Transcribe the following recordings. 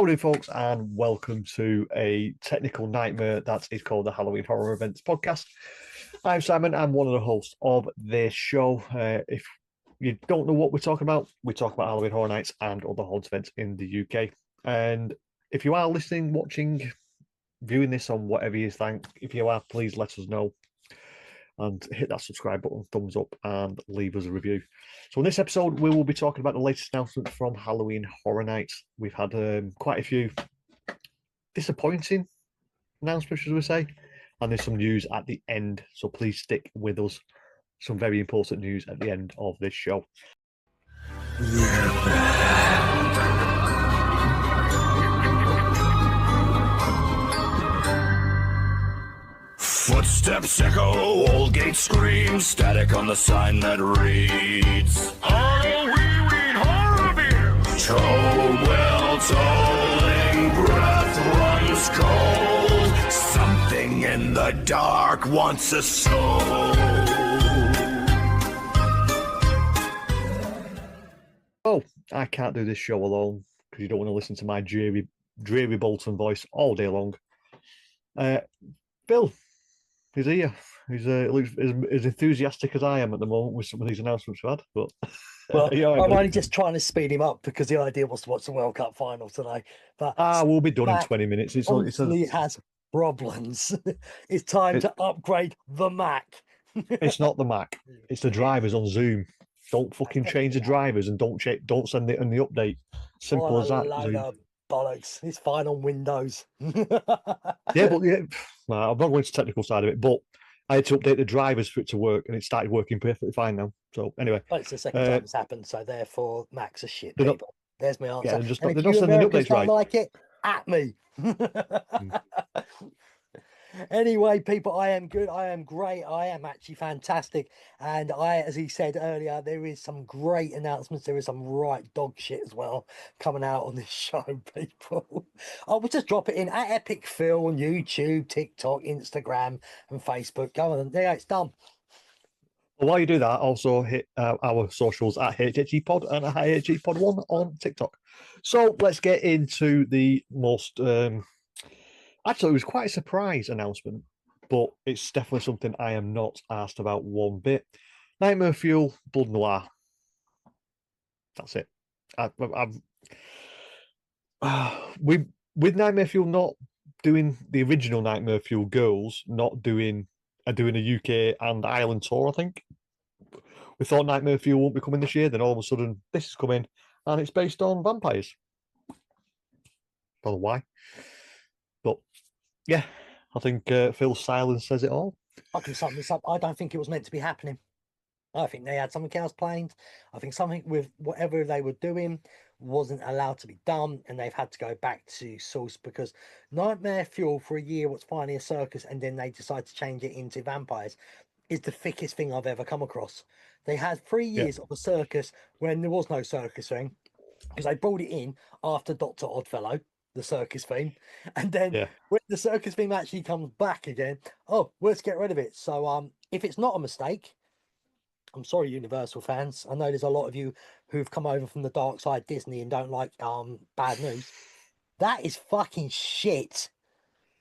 Morning, folks, and welcome to a technical nightmare that is called the Halloween Horror Events Podcast. I'm Simon. I'm one of the hosts of this show. If you don't know what we're talking about, we talk about Halloween Horror Nights and other haunted events in the UK. And if you are listening, watching, viewing this on whatever you think, if you are, please let us know and hit that subscribe button, thumbs up, and leave us a review. So in this episode, we will be talking about the latest announcement from Halloween Horror Nights. We've had quite a few disappointing announcements, should we say, and there's some news at the end, so please stick with us. Some very important news at the end of this show. Footsteps echo, old gate screams, static on the sign that reads Halloween horror beers. Toll well tolling, breath runs cold. Something in the dark wants a soul. Oh, I can't do this show alone because you don't want to listen to my dreary Bolton voice all day long. Bill. He's here. He's looks as enthusiastic as I am at the moment with some of these announcements we've had. But well, I'm only just trying to speed him up because the idea was to watch the World Cup final today. But we'll be done in 20 minutes. It has problems. It's time to upgrade the Mac. It's not the Mac. It's the drivers on Zoom. Don't fucking change the drivers and don't send it in the update. Simple as that. Load of bollocks. It's fine on Windows. Yeah, but I'm not going to the technical side of it, but I had to update the drivers for it to work, and it started working perfectly fine now. So anyway, but it's the second time it's happened, so therefore Macs are shit. There's my answer. Yeah, they're not if you sending Americans updates right. Like it, at me. Anyway, people, I am good. I am great. I am actually fantastic. And as he said earlier, there is some great announcements. There is some right dog shit as well coming out on this show, people. I will just drop it in at Epic Phil on YouTube, TikTok, Instagram, and Facebook. Go on. There, it's done. Well, while you do that, also hit our socials at HHE Pod and at HHE Pod 1 on TikTok. So let's get into the most... Actually, it was quite a surprise announcement, but it's definitely something I am not asked about one bit. Nightmare Fuel, Blood Noir. That's it. With Nightmare Fuel not doing the original Nightmare Fuel girls, not doing a UK and Ireland tour, I think. We thought Nightmare Fuel won't be coming this year, then all of a sudden this is coming, and it's based on vampires. Don't know why. But yeah, I think Phil's silence says it all. I can sum this up. I don't think it was meant to be happening. I think they had something else planned. I think something with whatever they were doing wasn't allowed to be done, and they've had to go back to source because Nightmare Fuel for a year was finally a circus, and then they decided to change it into vampires. Is the thickest thing I've ever come across. They had 3 years of a circus when there was no circus thing because they brought it in after Dr. Oddfellow, the circus theme, and then when the circus theme actually comes back again, let's get rid of it. So if it's not a mistake, I'm sorry, Universal fans, I know there's a lot of you who've come over from the dark side Disney and don't like bad news. That is fucking shit.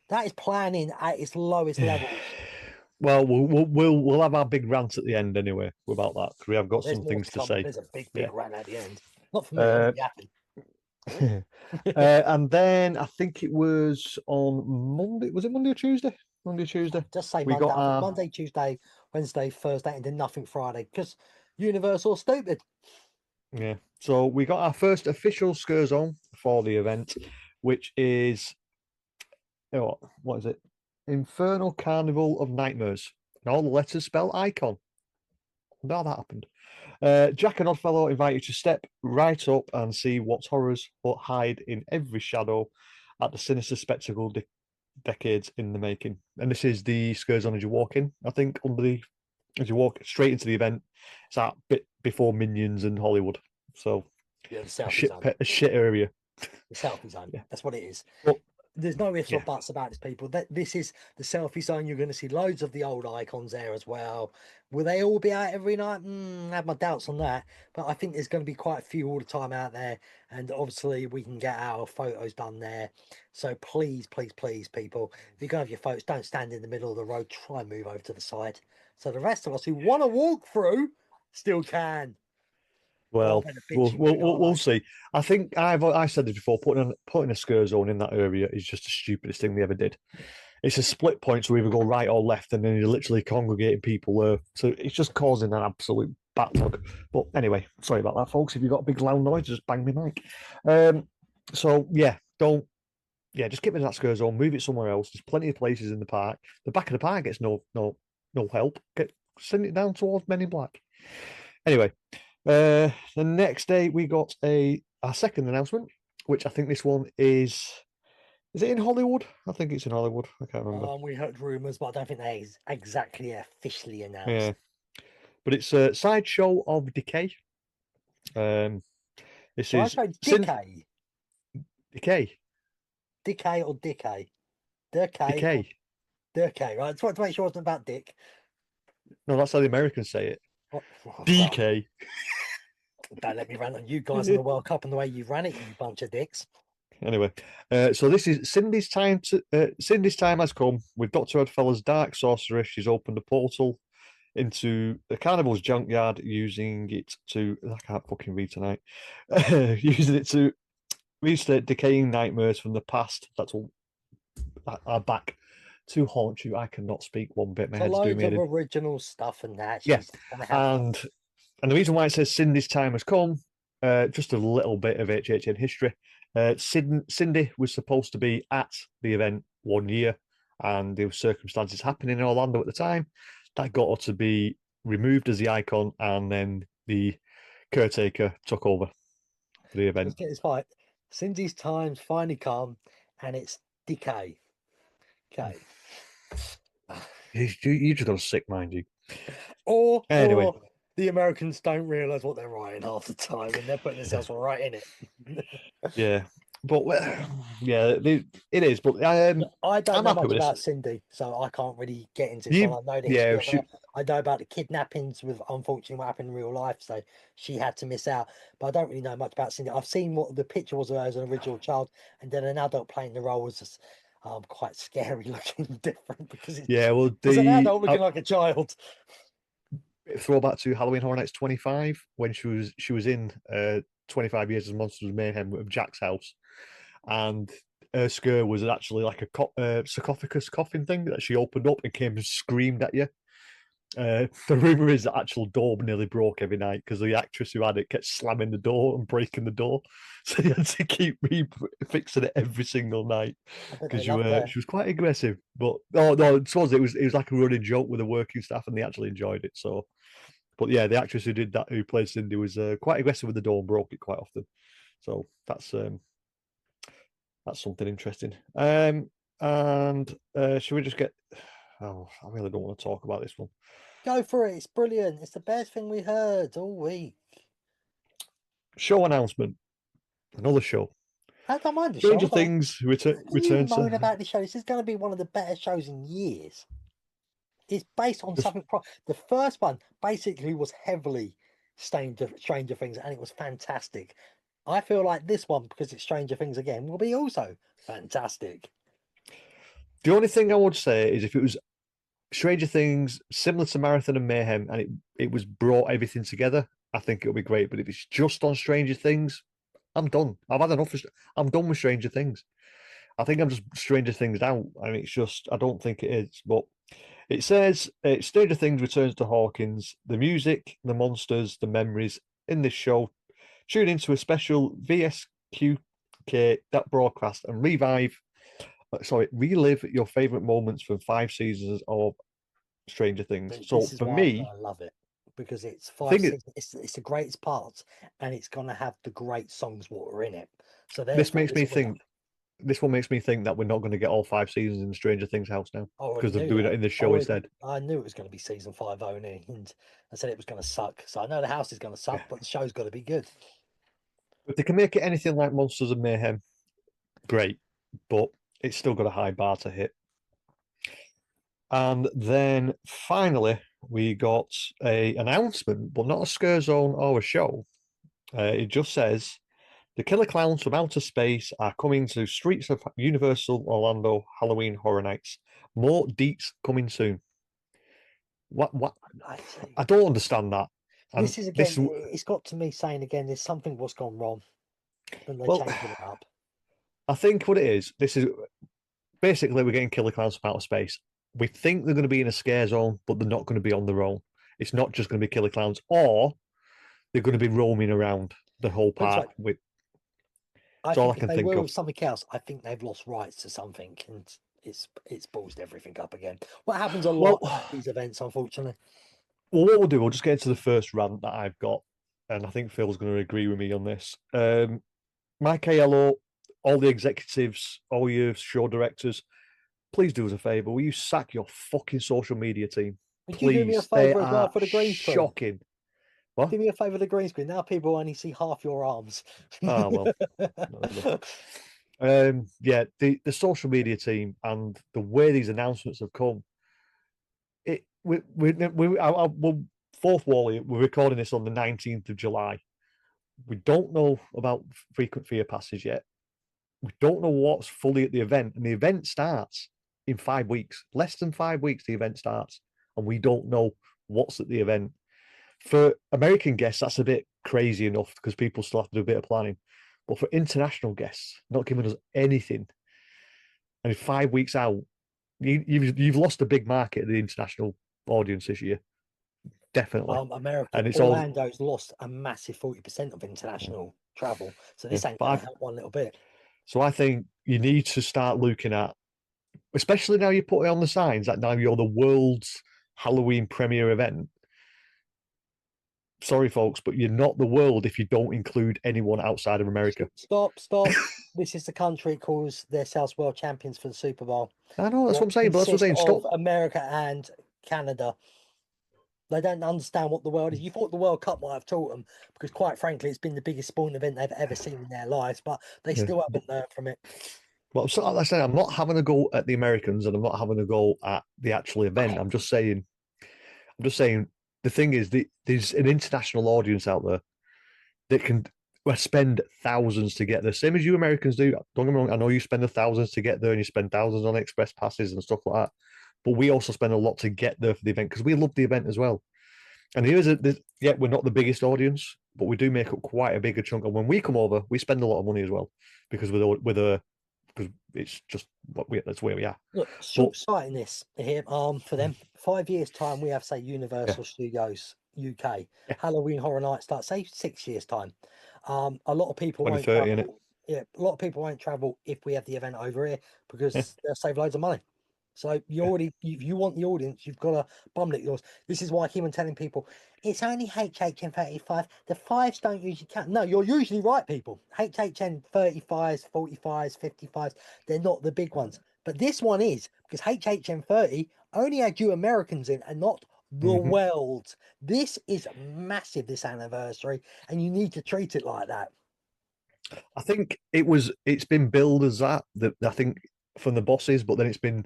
That is planning at its lowest level. Well, we'll have our big rant at the end anyway about that because we have got some things to say. There's a big rant at the end. Not for me. I'm yapping. And then I think it was on Monday. Was it Monday or Tuesday? Monday or Tuesday. Just say Monday. Monday, Tuesday, Wednesday, Thursday, and then nothing Friday because Universal stupid. Yeah. So we got our first official scare zone for the event, which is what is it? Infernal Carnival of Nightmares. And all the letters spell icon. Now that happened. Jack and Oddfellow invite you to step right up and see what horrors hide in every shadow at the sinister spectacle decades in the making. And this is the scare zone as you walk in, I think, as you walk straight into the event. It's that bit before Minions and Hollywood. So the a shit area. The selfie zone. Yeah. That's what it is. But There's no ifs or Yeah. buts about this, people. That this is the selfie zone. You're going to see loads of the old icons there as well. Will they all be out every night? I have my doubts on that, but I think there's going to be quite a few all the time out there, and obviously we can get our photos done there. So please, please, please, people, if you're going to have your photos, don't stand in the middle of the road. Try and move over to the side, so the rest of us who want to walk through still can. Oh, I Well, better bitch you mood, aren't we'll I? see. I think I said this before. Putting a scare zone in that area is just the stupidest thing they ever did. It's a split point, so either go right or left, and then you're literally congregating people there. So it's just causing an absolute backlog. But anyway, sorry about that, folks. If you've got a big loud noise, just bang me mic. So yeah, don't. Yeah, just get rid of that scare zone. Move it somewhere else. There's plenty of places in the park. The back of the park gets no help. Send it down towards Men in Black. Anyway, the next day we got our second announcement, which I think this one is it in Hollywood? I think it's in Hollywood. I can't remember. We heard rumours, but I don't think they exactly officially announced. Yeah, but it's a sideshow of decay. This So I is tried Sin decay, Decay. decay or decay, decay or Decay. decay. Right, just want to make sure it wasn't about dick. No, that's how the Americans say it. Oh, well, DK. don't let me rant on you guys in the World Cup and the way you ran it, you bunch of dicks. Anyway, so this is Cindy's time. Cindy's time has come with Dr. Oddfellow's dark sorceress. She's opened a portal into the Carnival's junkyard, using it to. I can't fucking read tonight. Using it to restate decaying nightmares from the past that are back to haunt you. I cannot speak one bit. My So head's doing loads me of in. original stuff and that. Yeah, She's gonna have and the reason why it says Cindy's time has come, just a little bit of HHN history. Cindy was supposed to be at the event 1 year, and there were circumstances happening in Orlando at the time that got her to be removed as the icon, and then the caretaker took over for the event. let's get this right. Cindy's time's finally come, and it's decay. Okay. You just got a sick mind, you. Or Anyway, the Americans don't realise what they're writing half the time, and they're putting themselves right in it. yeah, but yeah, it is. But I I'm don't know happy much with about this. Cindy, so I can't really get into this one. I know the Yeah, history of her. I know about the kidnappings with unfortunately what happened in real life, so she had to miss out. But I don't really know much about Cindy. I've seen what the picture was of her as an original child, and then an adult playing the role was just quite scary looking, different because yeah. Well, it's an the adult looking like a child. throwback to Halloween Horror Nights 25 when she was in 25 Years of Monsters of Mayhem of Jack's house, and her scare was actually like a sarcophagus coffin thing that she opened up and came and screamed at you. The rumor is the actual door nearly broke every night because the actress who had it kept slamming the door and breaking the door, so you had to keep fixing it every single night I bet they because loved her. she was quite aggressive. But oh no, it was like a running joke with the working staff, and they actually enjoyed it. So, but yeah, the actress who did that, who played Cindy, was quite aggressive with the door and broke it quite often. So that's something interesting. And should we just get? Oh, I really don't want to talk about this one. Go for it. It's brilliant. It's the best thing we heard all week. Show announcement. Another show. I don't mind the show. Stranger Things You returns. moan about the show. This is going to be one of the better shows in years. It's based on something. The first one basically was heavily Stranger Things, and it was fantastic. I feel like this one, because it's Stranger Things again, will be also fantastic. The only thing I would say is if it was Stranger Things, similar to Marathon and Mayhem, and it was brought everything together, I think it'll be great. But if it's just on Stranger Things, I'm done. I've had enough. I'm done with Stranger Things. I think I'm just Stranger Things out. I mean, it's just, I don't think it is. But it says Stranger Things returns to Hawkins. The music, the monsters, the memories in this show. Tune into a special VSQK that broadcast and relive your favorite moments from 5 seasons of Stranger Things. But So this is for why me, I love it, because it's the five thing is, seasons. It's the greatest part, and it's going to have the great songs what are in it. So this therefore, makes me it's a winner. think. This one makes me think that we're not going to get all 5 seasons in Stranger Things house now I already because they're knew doing that. it in this show instead. I knew it was going to be season 5 only, and I said it was going to suck. So I know the house is going to suck, but the show's got to be good. If they can make it anything like Monsters of Mayhem, great. But it's still got a high bar to hit. And then finally, we got a announcement, but not a scare zone or a show. It just says the killer clowns from outer space are coming to streets of Universal Orlando Halloween Horror Nights. More deets coming soon. What? I don't understand that. And This is again, it's got to me saying again, there's something what's gone wrong, and they're changing it up. I think what it is, this is basically we're getting killer clowns from outer space. We think they're going to be in a scare zone, but they're not going to be on their own. It's not just going to be killer clowns, or they're going to be roaming around the whole park. I think if they were with something else, I think they've lost rights to something, and it's ballsed everything up again. What happens a lot at these events, unfortunately. Well, what we'll do, we'll just get into the first rant that I've got, and I think Phil's going to agree with me on this. Mike Aiello, all the executives, all your show directors, please do us a favour. Will you sack your fucking social media team? Please. You do me a favour as well for the green screen. Shocking. What? Do me a favour, the green screen. Now people only see half your arms. Oh, well. Yeah, the social media team and the way these announcements have come. Fourth wall, we're recording this on the 19th of July. We don't know about frequent fear passes yet. We don't know what's fully at the event, and the event starts in 5 weeks. Less than 5 weeks, the event starts, and we don't know what's at the event. For American guests, that's a bit crazy enough because people still have to do a bit of planning. But for international guests, not giving us anything, and 5 weeks out, you've lost a big market of the international audience this year. Definitely. America and Orlando's lost a massive 40% of international travel. So this ain't going to help one little bit. So I think you need to start looking at, especially now you put it on the signs that now you're the world's Halloween premiere event. Sorry, folks, but you're not the world if you don't include anyone outside of America. Stop. This is the country that calls themselves world champions for the Super Bowl. I know, that's what I'm saying, but that's what I'm saying. Stop. America and Canada. They don't understand what the world is. You thought the World Cup might have taught them, because quite frankly, it's been the biggest sporting event they've ever seen in their lives, but they still haven't learned from it. Well, like I said, I'm not having a go at the Americans, and I'm not having a go at the actual event. I'm just saying the thing is, there's an international audience out there that can spend thousands to get there, same as you Americans do. Don't get me wrong, I know you spend the thousands to get there, and you spend thousands on express passes and stuff like that. But we also spend a lot to get there for the event because we love the event as well. And we're not the biggest audience, but we do make up quite a bigger chunk. And when we come over, we spend a lot of money as well because because it's just that's where we are. Look, short-sighting this here for them. 5 years time, we have, say, Universal Studios UK Halloween Horror Night starts, say, 6 years time. A lot of people won't travel. Yeah, a lot of people won't travel if we have the event over here because they'll save loads of money. So if you want the audience, you've got to bum it yours. This is why I keep on telling people it's only HHN35. The fives don't usually count. No, you're usually right, people. HHN35s, 45s, 55s, they're not the big ones. But this one is, because HHN30 only had you Americans in and not the world. This is massive, this anniversary, and you need to treat it like that. I think it's been billed as that I think from the bosses, but then it's been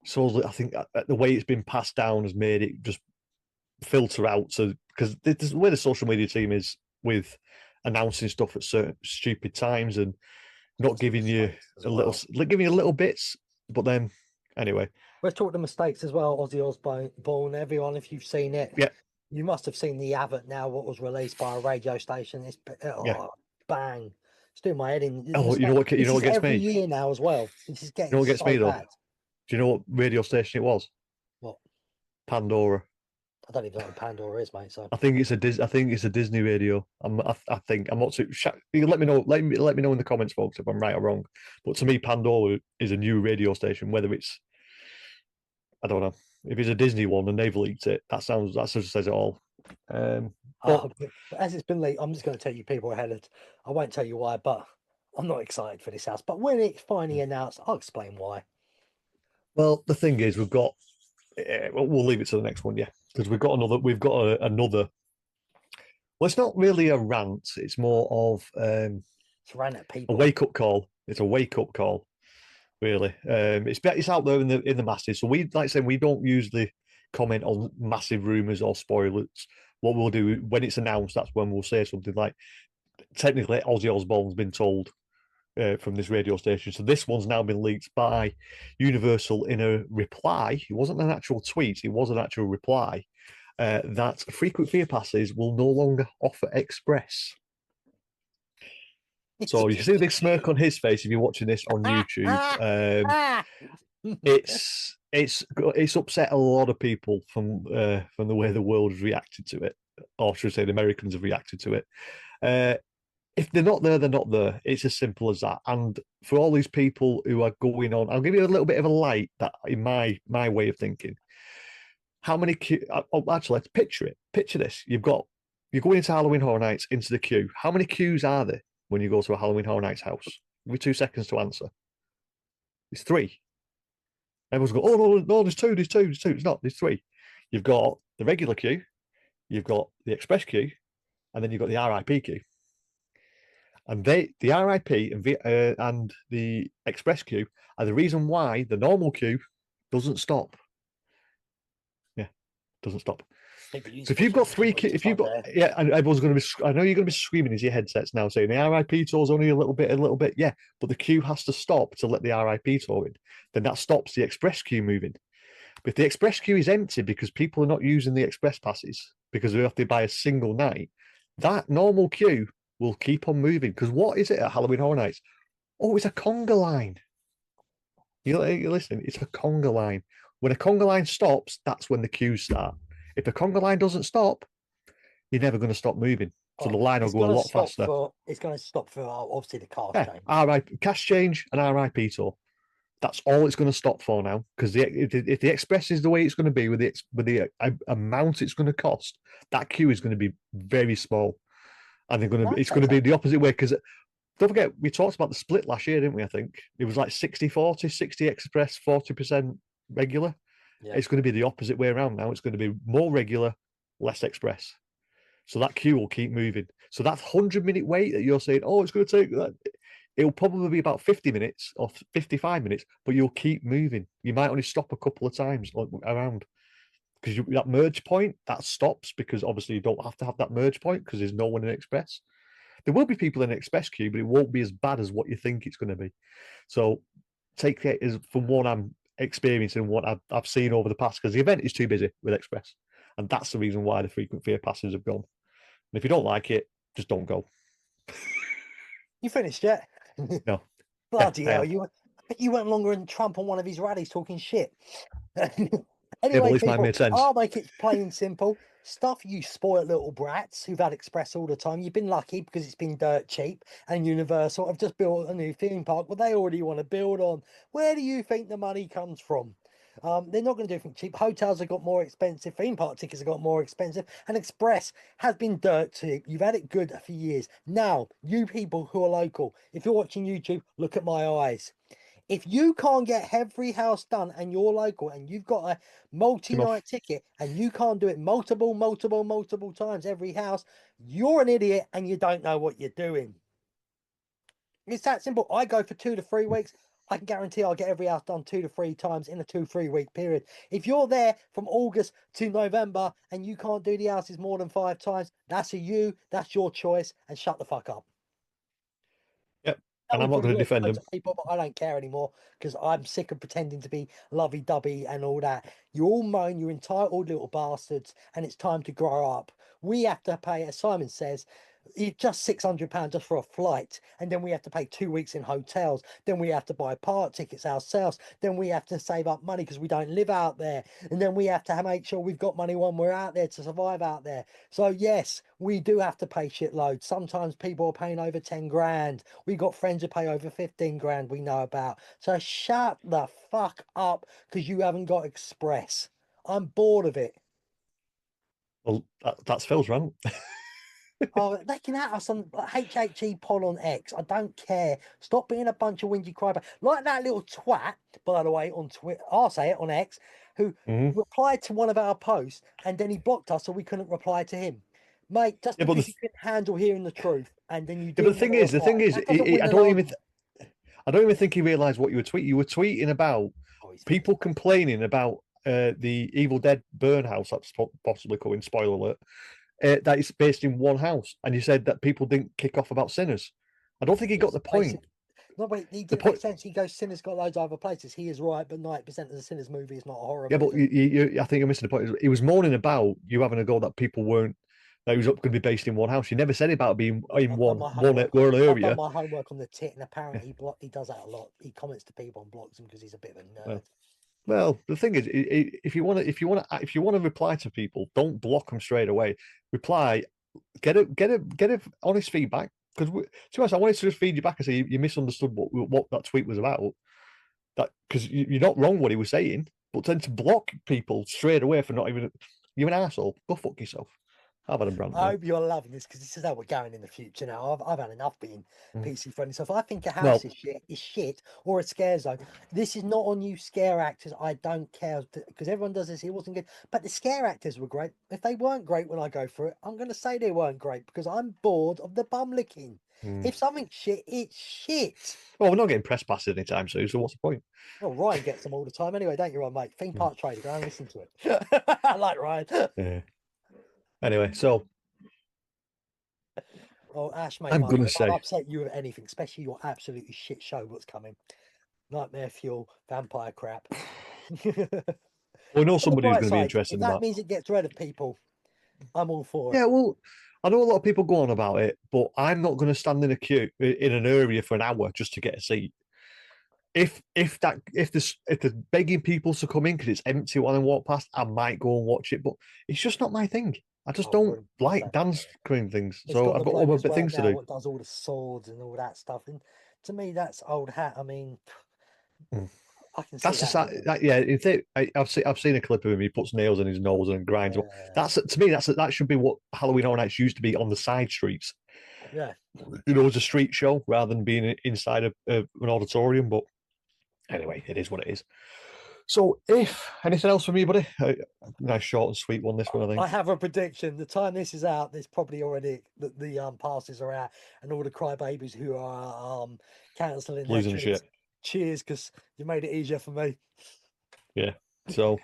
I think the way it's been passed down has made it just filter out. So because this is where the social media team is with announcing stuff at certain stupid times and not giving you giving you little bits. But then anyway, let's talk the mistakes as well. Ozzy Osbourne, everyone, if you've seen it, you must have seen the advert now. What was released by a radio station? It's bang. It's doing my head in. Oh, you know what gets me? Every year now as well. This is getting. You know what gets me though? Bad. Do you know what radio station it was? What? Pandora. I don't even know what Pandora is, mate. So I think it's a Disney radio. I think I'm not too. You can let me know. Let me know in the comments, folks, if I'm right or wrong. But to me, Pandora is a new radio station. Whether it's, I don't know, if it's a Disney one and they've leaked it, that just says it all. But as it's been leaked, I'm just going to tell you people ahead of. I won't tell you why, but I'm not excited for this house. But when it's finally announced, I'll explain why. Well, the thing is, we've got. We'll leave it to the next one, because we've got another. Well, it's not really a rant. It's more of it's a rant at people. A wake up call. It's a wake up call really. It's out there in the masses. So we, like I said, we don't usually comment on massive rumours or spoilers. What we'll do when it's announced, that's when we'll say something like, technically, Ozzy Osbourne's been told from this radio station. So this one's now been leaked by Universal in a reply. It wasn't an actual tweet, it was an actual reply that frequent fear passes will no longer offer express. So you can see the big smirk on his face if you're watching this on YouTube. It's upset a lot of people from the way the world has reacted to it, or should I say, the Americans have reacted to it. If they're not there, they're not there. It's as simple as that. And for all these people who are going on, I'll give you a little bit of a light that in my way of thinking. How many actually, let's picture it. Picture this. You're going into Halloween Horror Nights into the queue. How many queues are there when you go to a Halloween Horror Nights house? Give me 2 seconds to answer. It's 3. Everyone's going, oh, no, there's two. It's not, there's 3. You've got the regular queue, you've got the express queue, and then you've got the RIP queue. And the RIP and the express queue are the reason why the normal queue doesn't stop. Yeah, doesn't stop. So if you've got 3, and everyone's going to be, I know you're going to be screaming into your headsets now saying the RIP tour's only a little bit, yeah, but the queue has to stop to let the RIP tour in. Then that stops the express queue moving. But if the express queue is empty because people are not using the express passes because they have to buy a single night, that normal queue will keep on moving. Because what is it at Halloween Horror Nights? Oh, it's a conga line. You listen, it's a conga line. When a conga line stops, that's when the queues start. If the conga line doesn't stop, you're never going to stop moving. So the line will go a lot faster. It's going to stop for obviously the cash change. Cash change and RIP tour. That's all it's going to stop for now. Because if the express is the way it's going to be with the amount it's going to cost, that queue is going to be very small. And it's going to be the opposite way. Because don't forget, we talked about the split last year, didn't we? I think it was like 60-40, 60 express, 40% regular. Yeah. It's going to be the opposite way around now. It's going to be more regular, less express. So that queue will keep moving. So that 100-minute wait that you're saying, oh, it's going to take that, it'll probably be about 50 minutes or 55 minutes, but you'll keep moving. You might only stop a couple of times around because that merge point, that stops because obviously you don't have to have that merge point because there's no one in express. There will be people in express queue, but it won't be as bad as what you think it's going to be. So take it as from what I'm experiencing, what I've seen over the past, because the event is too busy with express. And that's the reason why the frequent fear passes have gone. And if you don't like it, just don't go. You finished yet? No. Bloody hell. You went longer than Trump on one of his rallies talking shit. Anyway, I'll make it plain and simple. Stuff you spoiled little brats who've had express all the time. You've been lucky because it's been dirt cheap, and Universal have just built a new theme park. Well, they already want to build on. Where do you think the money comes from? They're not going to do anything cheap. Hotels have got more expensive. Theme park tickets have got more expensive. And express has been dirt cheap. You've had it good for years. Now, you people who are local, if you're watching YouTube, look at my eyes. If you can't get every house done and you're local and you've got a multi-night ticket and you can't do it multiple times every house, you're an idiot and you don't know what you're doing. It's that simple. I go for 2 to 3 weeks. I can guarantee I'll get every house done 2 to 3 times in a 2-3 week period. If you're there from August to November and you can't do the houses more than 5 times, that's that's your choice, and shut the fuck up. Yep. And I'm not going to defend them. People, but I don't care anymore because I'm sick of pretending to be lovey-dovey and all that. You all moan, you're entitled little bastards, and it's time to grow up. We have to pay, as Simon says, just £600 just for a flight, and then we have to pay 2 weeks in hotels, then we have to buy park tickets ourselves, then we have to save up money because we don't live out there, and then we have to make sure we've got money when we're out there to survive out there. So yes, we do have to pay shitloads. Sometimes people are paying over 10 grand. We got friends who pay over 15 grand we know about. So shut the fuck up because you haven't got express. I'm bored of it. Well, that's Phil's rant. Oh, they can at us on HHE Pod on X. I don't care. Stop being a bunch of whingy crybaby. Like that little twat, by the way, on Twitter, I'll say it, on X, who replied to one of our posts and then he blocked us so we couldn't reply to him. Mate, just because you couldn't handle hearing the truth and then you do. But the thing is, I I don't even think he realised what you were tweeting. You were tweeting about people complaining about the Evil Dead burn house that's possibly coming. Spoiler alert. That it's based in one house, and you said that people didn't kick off about Sinners. I don't think he got the point. No, wait, he didn't make sense. He goes, Sinners got loads of other places. He is right, but 90% of the Sinners movie is not a horror movie. But I think you're missing the point. He was moaning about you having a go that people weren't, that it was going to be based in one house. You never said about being in one area. I've done my homework on the tit, and apparently he does that a lot. He comments to people and blocks them because he's a bit of a nerd. Well, the thing is, if you want to reply to people, don't block them straight away. Reply, get a honest feedback. Because to be honest, I wanted to just feed you back and say you misunderstood what that tweet was about. That because you're not wrong what he was saying, but then to block people straight away for not even, you're an asshole. Go fuck yourself. I've had a brand. I hope you're loving this because this is how we're going in the future now. I've had enough being PC friendly. So if I think a house is shit or a scare zone, this is not on you scare actors. I don't care because everyone does this. It wasn't good, but the scare actors were great. If they weren't great when I go for it, I'm going to say they weren't great because I'm bored of the bum licking. If something's shit, it's shit. Well, we're not getting press passes anytime soon, so what's the point? Well, Ryan gets them all the time anyway, don't you, Ryan, mate? Theme park trader, go and listen to it. I like Ryan. Yeah. Anyway, so Ash, mate, I'm going to say, I'll upset you with anything, especially your absolutely shit show. What's coming? Nightmare Fuel, vampire crap. We know somebody who's going to be interested in that. That means it gets rid of people. I'm all for it. Yeah, well, I know a lot of people go on about it, but I'm not going to stand in a queue in an area for an hour just to get a seat. If they're begging people to come in because it's empty when I walk past, I might go and watch it, but it's just not my thing. I just don't like dance queen things. So I've got other things to do. What does all the swords and all that stuff, and to me that's old hat. I mean, I can see I've seen a clip of him. He puts nails in his nose and grinds. That's to me. That should be what Halloween Horror Nights used to be on the side streets. Yeah, it was a street show rather than being inside an auditorium. But anyway, it is what it is. So, if anything else from you, buddy? Nice short and sweet one. This one, I think. I have a prediction. The time this is out, there's probably already the passes are out, and all the crybabies who are cancelling losing shit. Cheers, because you made it easier for me. Yeah. So,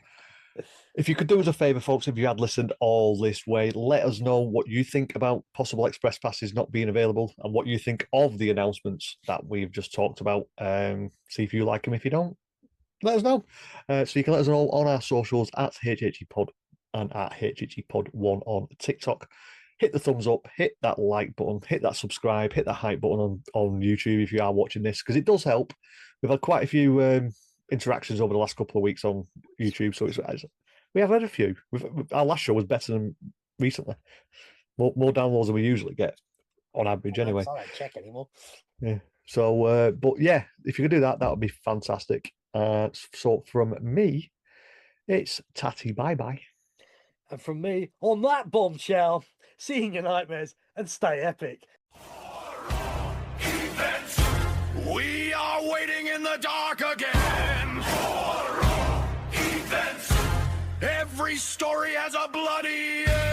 if you could do us a favour, folks, if you had listened all this way, let us know what you think about possible express passes not being available and what you think of the announcements that we've just talked about. See if you like them. If you don't, let us know. So you can let us know on our socials at HHEPod and at HHEPod1 on TikTok. Hit the thumbs up, hit that like button, hit that subscribe, hit that hype button on YouTube if you are watching this, because it does help. We've had quite a few interactions over the last couple of weeks on YouTube, so we have had a few. Our last show was better than recently. More downloads than we usually get on average, anyway. I don't check anymore. Yeah. So, but yeah, if you could do that, that would be fantastic. So from me, it's tatty bye bye. And from me, on that bombshell, seeing your nightmares and stay epic. Events. We are waiting in the dark again. Horror events. Every story has a bloody end.